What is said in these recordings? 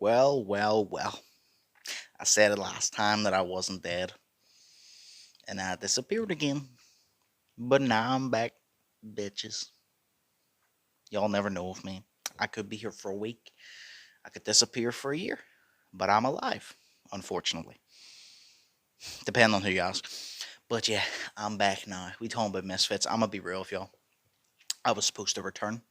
Well. I said it last time that I wasn't dead, and I disappeared again. But now I'm back, bitches. Y'all never know of me. I could be here for a week. I could disappear for a year. But I'm alive, unfortunately. Depending on who you ask. But yeah, I'm back now. We talking about Misfits. I'm gonna be real with y'all. I was supposed to return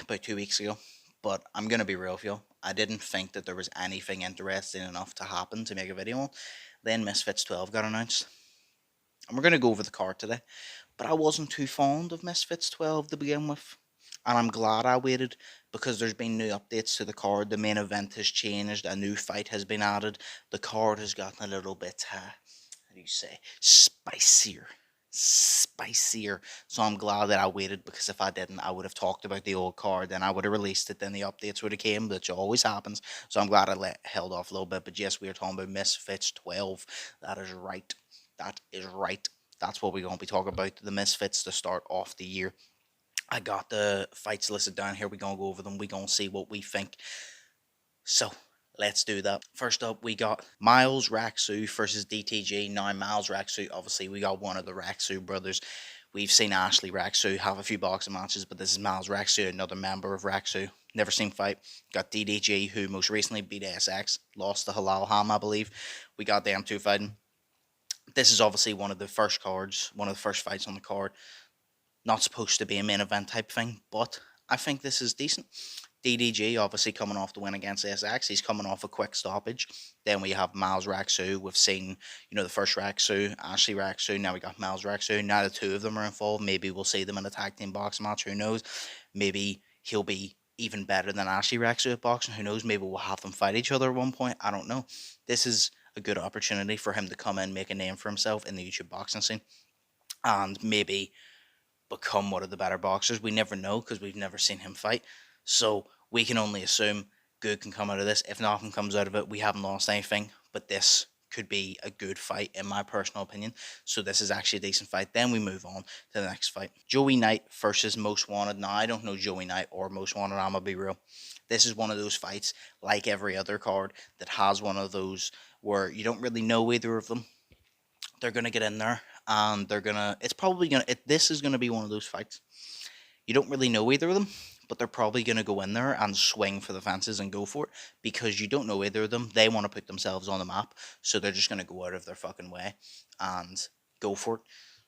about 2 weeks ago. But I'm gonna be real with you. I didn't think that there was anything interesting enough to happen to make a video on. Then Misfits 12 got announced. And we're gonna go over the card today. But I wasn't too fond of Misfits 12 to begin with. And I'm glad I waited because there's been new updates to the card. The main event has changed. A new fight has been added. The card has gotten a little bit, how do you say, spicier. So I'm glad that I waited because if I didn't, I would have talked about the old card. Then I would have released it. Then the updates would have came, which always happens. So I'm glad I held off a little bit. But yes, we are talking about Misfits 12. That is right. That is right. That's what we're going to be talking about. The Misfits to start off the year. I got the fights listed down here. We're going to go over them. We're going to see what we think. So, let's do that. First up, we got Miles Raksu versus DTG. Now, Miles Raksu, obviously, we got one of the Raksu brothers. We've seen Ashley Raksu have a few boxing matches, but this is Miles Raksu, another member of Raksu. Never seen fight. Got DDG, who most recently beat SX. Lost to Halal Ham, I believe. We got them two fighting. This is obviously one of the first fights on the card. Not supposed to be a main event type thing, but I think this is decent. DDG obviously coming off the win against SX. He's coming off a quick stoppage. Then we have Miles Raksu. We've seen, the first Raksu, Ashley Raksu. Now we got Miles Raksu. Now the two of them are involved. Maybe we'll see them in a tag team boxing match. Who knows? Maybe he'll be even better than Ashley Raksu at boxing. Who knows? Maybe we'll have them fight each other at one point. I don't know. This is a good opportunity for him to come in, make a name for himself in the YouTube boxing scene, and maybe become one of the better boxers. We never know because we've never seen him fight. So we can only assume good can come out of this. If nothing comes out of it, we haven't lost anything. But this could be a good fight in my personal opinion. So this is actually a decent fight. Then we move on to the next fight. Joey Knight versus Most Wanted. Now, I don't know Joey Knight or Most Wanted. I'm going to be real. This is one of those fights, like every other card, that has one of those where you don't really know either of them. They're going to get in there and this is going to be one of those fights. You don't really know either of them, but they're probably going to go in there and swing for the fences and go for it because you don't know either of them. They want to put themselves on the map, so they're just going to go out of their fucking way and go for it.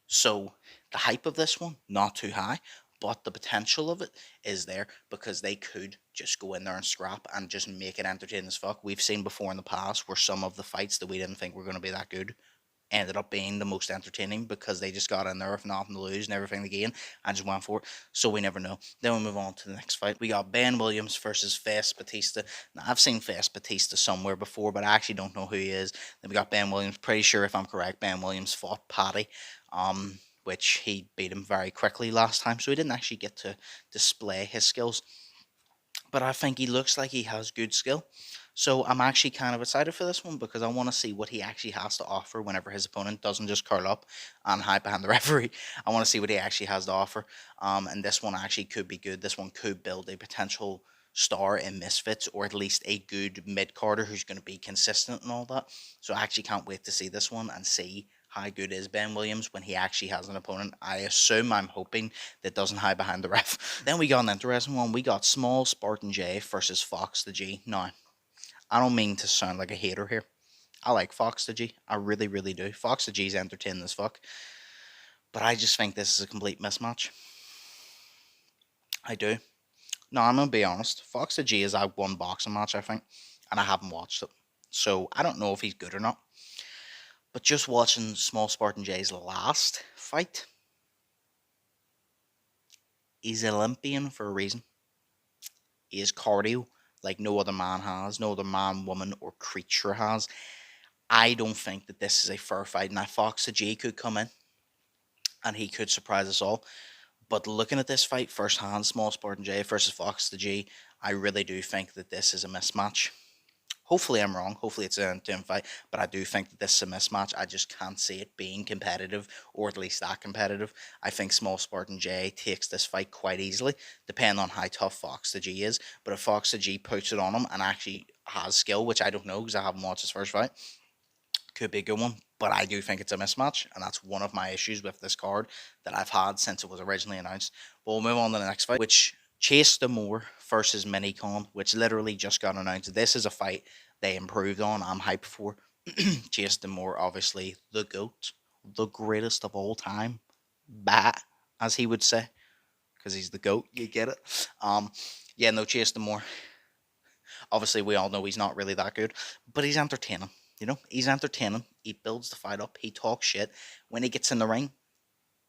So the hype of this one, not too high, but the potential of it is there because they could just go in there and scrap and just make it entertaining as fuck. We've seen before in the past where some of the fights that we didn't think were going to be that good ended up being the most entertaining because they just got in there with nothing to lose and everything to gain and just went for it. So we never know. Then we move on to the next fight. We got Ben Williams versus Fess Batista. Now, I've seen Fess Batista somewhere before, but I actually don't know who he is. Then we got Ben Williams. Pretty sure, if I'm correct, Ben Williams fought Paddy, which he beat him very quickly last time, so he didn't actually get to display his skills. But I think he looks like he has good skill. So I'm actually kind of excited for this one because I want to see what he actually has to offer whenever his opponent doesn't just curl up and hide behind the referee. I want to see what he actually has to offer. And this one actually could be good. This one could build a potential star in Misfits, or at least a good mid-carder who's going to be consistent and all that. So I actually can't wait to see this one and see how good is Ben Williams when he actually has an opponent. I'm hoping that doesn't hide behind the ref. Then we got an interesting one. We got Small Spartan J versus Fox the G. Now, I don't mean to sound like a hater here. I like Fox the G. I really, really do. Fox the G's entertaining as fuck. But I just think this is a complete mismatch. I do. No, I'm going to be honest. Fox the G is out one boxing match, I think. And I haven't watched it. So I don't know if he's good or not. But just watching Small Spartan J's last fight, he's Olympian for a reason. He has cardio like no other man has, no other man, woman, or creature has. I don't think that this is a fair fight. Now, Fox the G could come in and he could surprise us all. But looking at this fight firsthand, Small Spartan J versus Fox the G, I really do think that this is a mismatch. Hopefully I'm wrong. Hopefully it's an in fight, but I do think that this is a mismatch. I just can't see it being competitive, or at least that competitive. I think Small Spartan J takes this fight quite easily, depending on how tough Fox the G is. But if Fox the G puts it on him and actually has skill, which I don't know because I haven't watched his first fight, could be a good one. But I do think it's a mismatch, and that's one of my issues with this card that I've had since it was originally announced. But we'll move on to the next fight, which Chase Demore versus Minicon, which literally just got announced. This is a fight they improved on. I'm hyped for. Chase Demore, obviously the GOAT, the greatest of all time, bat, as he would say, because he's the GOAT. You get it? Yeah, no, Chase Demore. Obviously, we all know he's not really that good, but he's entertaining. You know, he's entertaining. He builds the fight up. He talks shit. When he gets in the ring,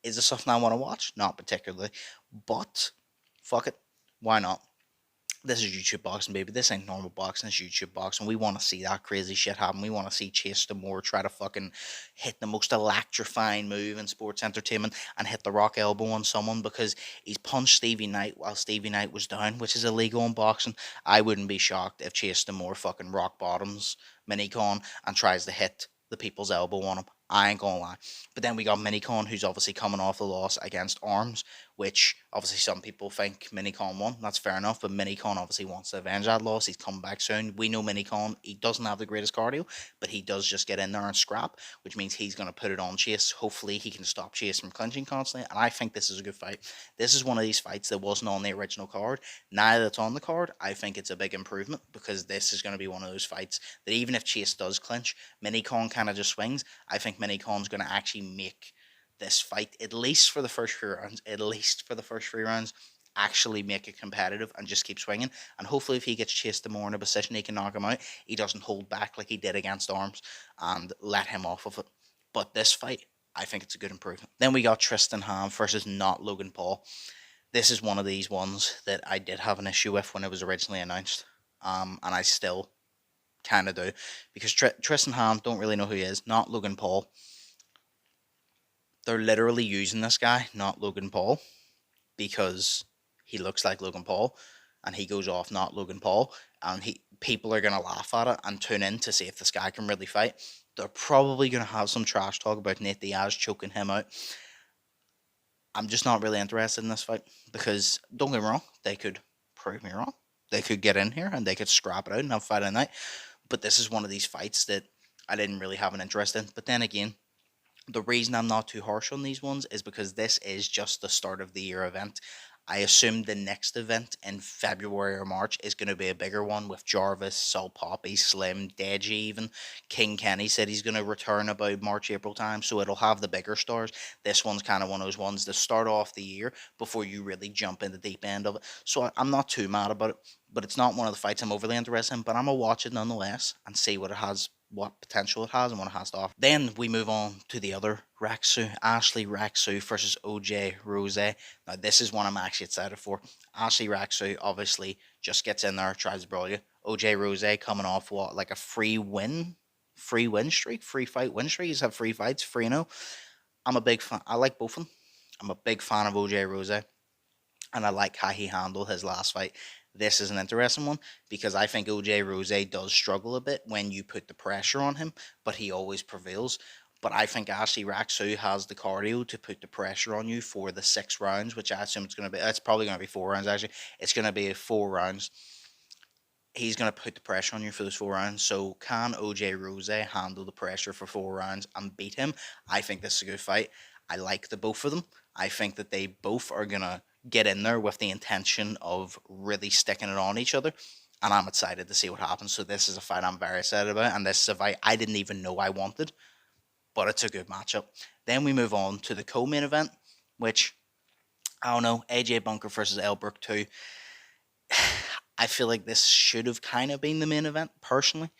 is it something I want to watch? Not particularly, but fuck it, why not? This is YouTube boxing, baby. This ain't normal boxing. It's YouTube boxing. We want to see that crazy shit happen. We want to see Chase Demore try to fucking hit the most electrifying move in sports entertainment and hit the rock elbow on someone, because he's punched Stevie Knight while Stevie Knight was down, which is illegal in boxing. I wouldn't be shocked if Chase Demore fucking rock bottoms Minicon and tries to hit the people's elbow on him. I ain't gonna lie. But then we got Minicon, who's obviously coming off a loss against Arms, which obviously some people think Minicon won. That's fair enough, but Minicon obviously wants to avenge that loss. He's coming back soon. We know Minicon, he doesn't have the greatest cardio, but he does just get in there and scrap, which means he's going to put it on Chase. Hopefully he can stop Chase from clinching constantly, and I think this is a good fight. This is one of these fights that wasn't on the original card. Now that it's on the card, I think it's a big improvement, because this is going to be one of those fights that even if Chase does clinch, Minicon kind of just swings. I think Minicon's going to actually make this fight, at least for the first 3 rounds, actually make it competitive and just keep swinging. And hopefully, if he gets Chase Demore in a position he can knock him out, he doesn't hold back like he did against Arms and let him off of it. But this fight, I think it's a good improvement. Then we got Tristan Ham versus not Logan Paul. This is one of these ones that I did have an issue with when it was originally announced, and I still kind of do, because Tristan Ham, don't really know who he is, not Logan Paul. They're literally using this guy, not Logan Paul, because he looks like Logan Paul, and he goes off not Logan Paul, and people are gonna laugh at it and tune in to see if this guy can really fight. They're probably gonna have some trash talk about Nate Diaz choking him out. I'm just not really interested in this fight, because don't get me wrong, they could prove me wrong. They could get in here and they could scrap it out and have a fight at night. But this is one of these fights that I didn't really have an interest in. But then again, the reason I'm not too harsh on these ones is because this is just the start of the year event. I assume the next event in February or March is going to be a bigger one with Jarvis, Sol Poppy, Slim, Deji even. King Kenny said he's going to return about March, April time, so it'll have the bigger stars. This one's kind of one of those ones to start off the year before you really jump in the deep end of it. So I'm not too mad about it, but it's not one of the fights I'm overly interested in, but I'm going to watch it nonetheless and see what potential it has and what it has to offer. Then we move on to the other Raksu, Ashley Raksu versus OJ Rose. Now this is one I'm actually excited for. Ashley Raksu obviously just gets in there, tries to brawl you. OJ Rose coming off what, like a free win streak, free fight win streak. He's had free fights, 3-0. I'm a big fan. I like both of them. I'm a big fan of OJ Rose, and I like how he handled his last fight. This is an interesting one because I think OJ Rose does struggle a bit when you put the pressure on him, but he always prevails. But I think Ashley Raksu has the cardio to put the pressure on you for the 6 rounds, which I assume it's going to be. It's probably going to be 4 rounds actually. It's going to be 4 rounds. He's going to put the pressure on you for those 4 rounds. So can OJ Rose handle the pressure for 4 rounds and beat him? I think this is a good fight. I like the both of them. I think that they both are going to get in there with the intention of really sticking it on each other. And I'm excited to see what happens. So this is a fight I'm very excited about. And this is a fight I didn't even know I wanted. But it's a good matchup. Then we move on to the co-main event, which, I don't know, AJ Bunker versus Elbrook 2. I feel like this should have kind of been the main event, personally.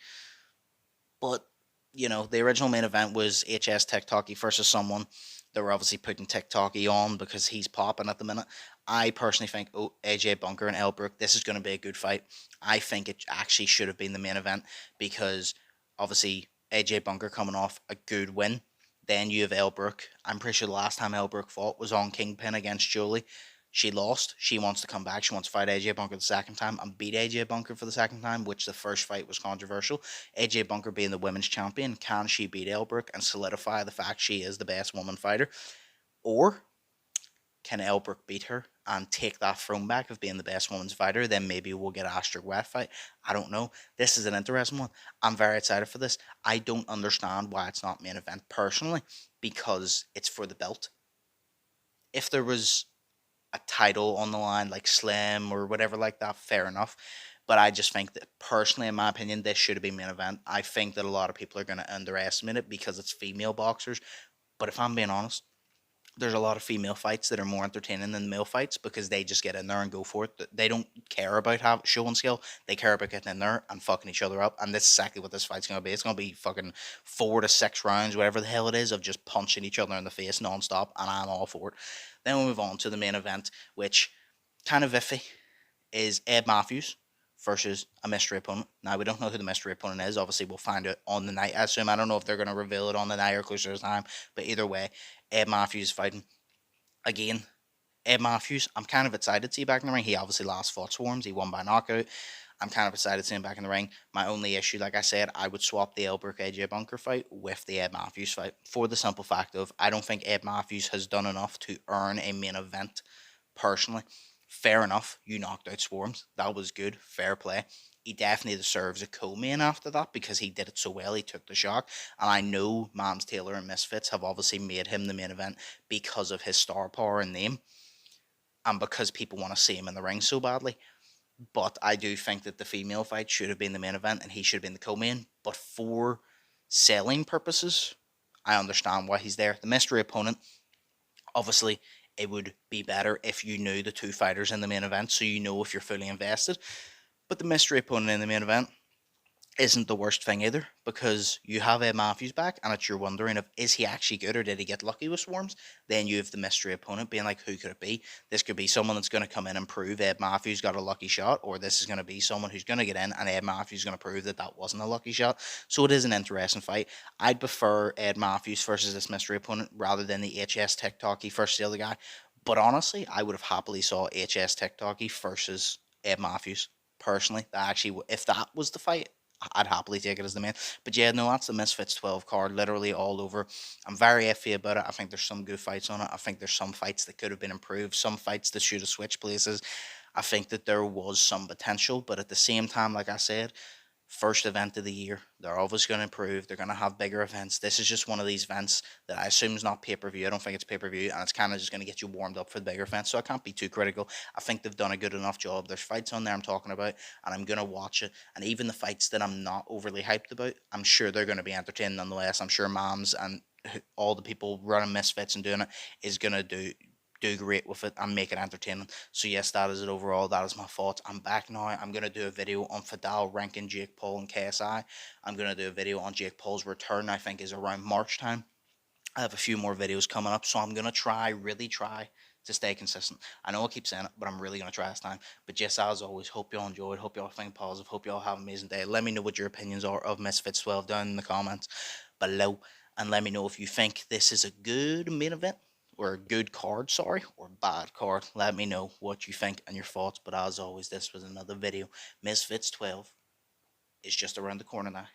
But, you know, the original main event was HS TikToky versus someone. They were obviously putting TikToky on because he's popping at the minute. I personally think AJ Bunker and Elbrook, this is going to be a good fight. I think it actually should have been the main event because obviously AJ Bunker coming off a good win. Then you have Elbrook. I'm pretty sure the last time Elbrook fought was on Kingpin against Jolie. She lost. She wants to come back. She wants to fight AJ Bunker the second time and beat AJ Bunker for the second time, which the first fight was controversial. AJ Bunker being the women's champion, can she beat Elbrook and solidify the fact she is the best woman fighter? Or can Elbrook beat her and take that throne back of being the best women's fighter? Then maybe we'll get Astra Wet fight. I don't know. This is an interesting one. I'm very excited for this. I don't understand why it's not main event personally, because it's for the belt. If there was a title on the line like Slim or whatever like that, fair enough. But I just think that personally, in my opinion, this should have been main event. I think that a lot of people are going to underestimate it because it's female boxers. But if I'm being honest, there's a lot of female fights that are more entertaining than male fights because they just get in there and go for it. They don't care about showing skill. They care about getting in there and fucking each other up. And this is exactly what this fight's going to be. It's going to be fucking 4 to 6 rounds, whatever the hell it is, of just punching each other in the face non-stop. And I'm all for it. Then we move on to the main event, which kind of iffy, is Ed Matthews versus a mystery opponent. Now, we don't know who the mystery opponent is. Obviously, we'll find out on the night, I assume. I don't know if they're going to reveal it on the night or closer to time. But either way, Ed Matthews fighting. Again, Ed Matthews, I'm kind of excited to see back in the ring. He obviously last fought Swarms. He won by knockout. I'm kind of excited to see him back in the ring. My only issue, like I said, I would swap the Elbrook AJ Bunker fight with the Ed Matthews fight for the simple fact of I don't think Ed Matthews has done enough to earn a main event personally. Fair enough, you knocked out Swarms. That was good. Fair play. He definitely deserves a co-main after that because he did it so well. He took the shock. And I know Mams Taylor and Misfits have obviously made him the main event because of his star power and name and because people want to see him in the ring so badly. But I do think that the female fight should have been the main event and he should have been the co-main. But for selling purposes, I understand why he's there. The mystery opponent, obviously, it would be better if you knew the two fighters in the main event so you know if you're fully invested. But the mystery opponent in the main event isn't the worst thing either because you have Ed Matthews back and it's you're wondering if is he actually good or did he get lucky with Swarms. Then you have the mystery opponent being like, who could it be? This could be someone that's going to come in and prove Ed Matthews got a lucky shot, or this is going to be someone who's going to get in and Ed Matthews is going to prove that that wasn't a lucky shot. So it is an interesting fight. I'd prefer Ed Matthews versus this mystery opponent rather than the HS TikToky versus the other guy. But honestly, I would have happily saw HS TikToky versus Ed Matthews. Personally, that actually, if that was the fight, I'd happily take it as the main. But yeah, no, that's the Misfits 12 card, literally all over. I'm very iffy about it. I think there's some good fights on it. I think there's some fights that could have been improved, some fights that should have switched places. I think that there was some potential, but at the same time, like I said, first event of the year. They're always going to improve. They're going to have bigger events. This is just one of these events that I assume is not pay per view. I don't think it's pay per view, and it's kind of just going to get you warmed up for the bigger events. So I can't be too critical. I think they've done a good enough job. There's fights on there I'm talking about, and I'm going to watch it. And even the fights that I'm not overly hyped about, I'm sure they're going to be entertaining nonetheless. I'm sure Moms and all the people running Misfits and doing it is going to do great with it and make it entertaining. So yes, that is it overall. That is my thoughts. I'm back now. I'm gonna do a video on Fidel ranking Jake Paul and KSI. I'm gonna do a video on Jake Paul's return. I think is around March time. I have a few more videos coming up, so I'm gonna really try to stay consistent. I know I keep saying it, but I'm really gonna try this time. But yes, as always, hope y'all enjoyed. Hope y'all think positive. Hope y'all have an amazing day. Let me know what your opinions are of Misfits 12 down in the comments below, and let me know if you think this is a good main event or a good card, sorry, or bad card. Let me know what you think and your thoughts. But as always, this was another video. Misfits 12 is just around the corner now.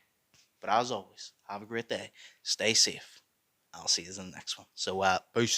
But as always, have a great day. Stay safe. I'll see you in the next one. So, peace.